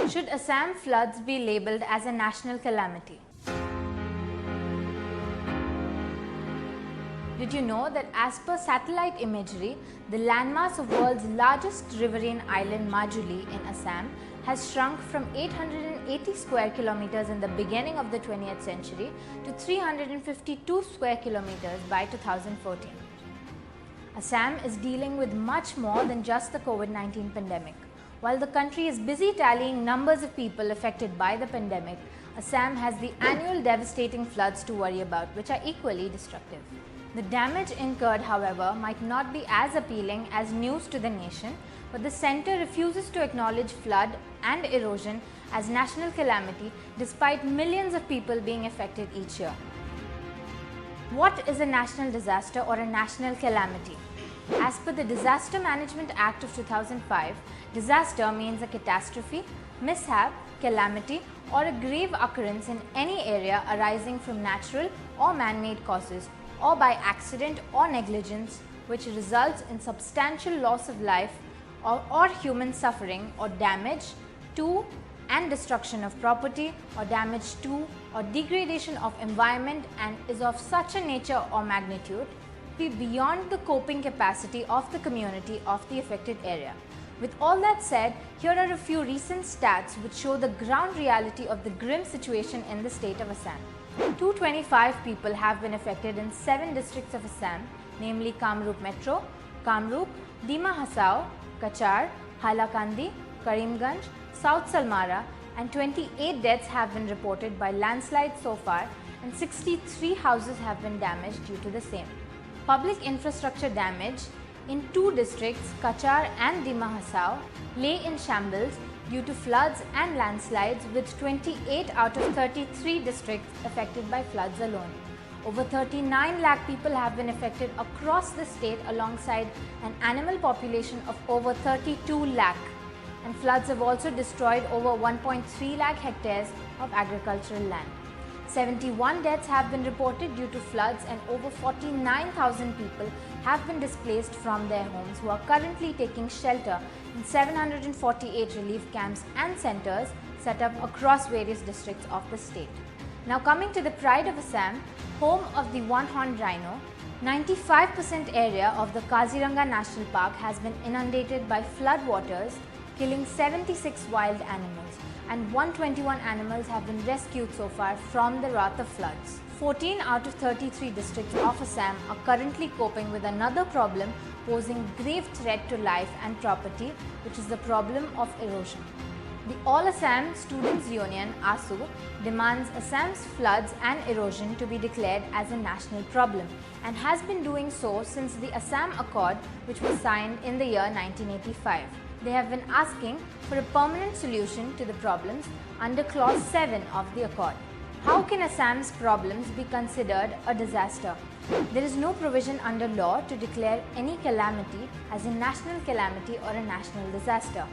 Should Assam floods be labelled as a national calamity? Did you know that as per satellite imagery, the landmass of world's largest riverine island Majuli in Assam has shrunk from 880 square kilometers in the beginning of the 20th century to 352 square kilometers by 2014. Assam is dealing with much more than just the COVID-19 pandemic. While the country is busy tallying numbers of people affected by the pandemic, Assam has the annual devastating floods to worry about, which are equally destructive. The damage incurred, however, might not be as appealing as news to the nation, but the centre refuses to acknowledge flood and erosion as national calamity despite millions of people being affected each year. What is a national disaster or a national calamity? As per the Disaster Management Act of 2005, disaster means a catastrophe, mishap, calamity or a grave occurrence in any area arising from natural or man-made causes or by accident or negligence which results in substantial loss of life or human suffering or damage to and destruction of property or damage to or degradation of environment and is of such a nature or magnitude be beyond the coping capacity of the community of the affected area. With all that said, here are a few recent stats which show the ground reality of the grim situation in the state of Assam. 225 people have been affected in 7 districts of Assam, namely Kamrup Metro, Kamrup, Dima Hasao, Kachar, Hailakandi, Karimganj, South Salmara, and 28 deaths have been reported by landslides so far and 63 houses have been damaged due to the same. Public infrastructure damage in 2 districts, Kachar and Dima Hasao, lay in shambles due to floods and landslides, with 28 out of 33 districts affected by floods alone. Over 39 lakh people have been affected across the state alongside an animal population of over 32 lakh. And floods have also destroyed over 1.3 lakh hectares of agricultural land. 71 deaths have been reported due to floods and over 49,000 people have been displaced from their homes who are currently taking shelter in 748 relief camps and centers set up across various districts of the state. Now coming to the pride of Assam, home of the one-horned rhino, 95% area of the Kaziranga National Park has been inundated by flood waters, killing 76 wild animals, and 121 animals have been rescued so far from the wrath of floods. 14 out of 33 districts of Assam are currently coping with another problem posing grave threat to life and property, which is the problem of erosion. The All Assam Students Union ASU demands Assam's floods and erosion to be declared as a national problem and has been doing so since the Assam Accord, which was signed in the year 1985. They have been asking for a permanent solution to the problems under Clause 7 of the Accord. How can Assam's problems be considered a disaster? There is no provision under law to declare any calamity as a national calamity or a national disaster.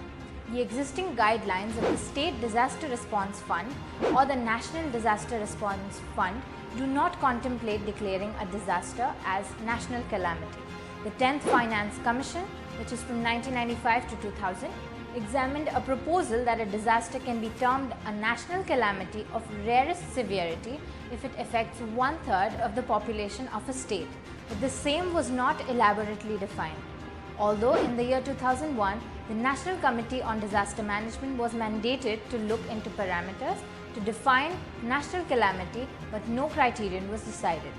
The existing guidelines of the State Disaster Response Fund or the National Disaster Response Fund do not contemplate declaring a disaster as national calamity. The 10th Finance Commission, which is from 1995 to 2000, examined a proposal that a disaster can be termed a national calamity of rarest severity if it affects 1/3 of the population of a state, but the same was not elaborately defined. Although in the year 2001, the National Committee on Disaster Management was mandated to look into parameters to define national calamity, but no criterion was decided.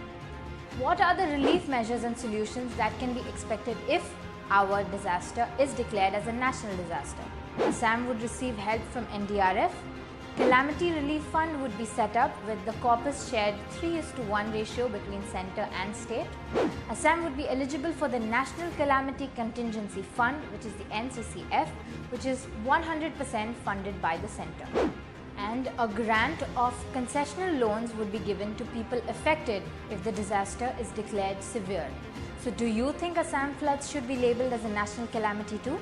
What are the relief measures and solutions that can be expected if our disaster is declared as a national disaster? Assam would receive help from NDRF. Calamity Relief Fund would be set up with the corpus shared 3:1 ratio between centre and state. Assam would be eligible for the National Calamity Contingency Fund, which is the NCCF, which is 100% funded by the centre. And a grant of concessional loans would be given to people affected if the disaster is declared severe. So do you think Assam floods should be labelled as a national calamity too?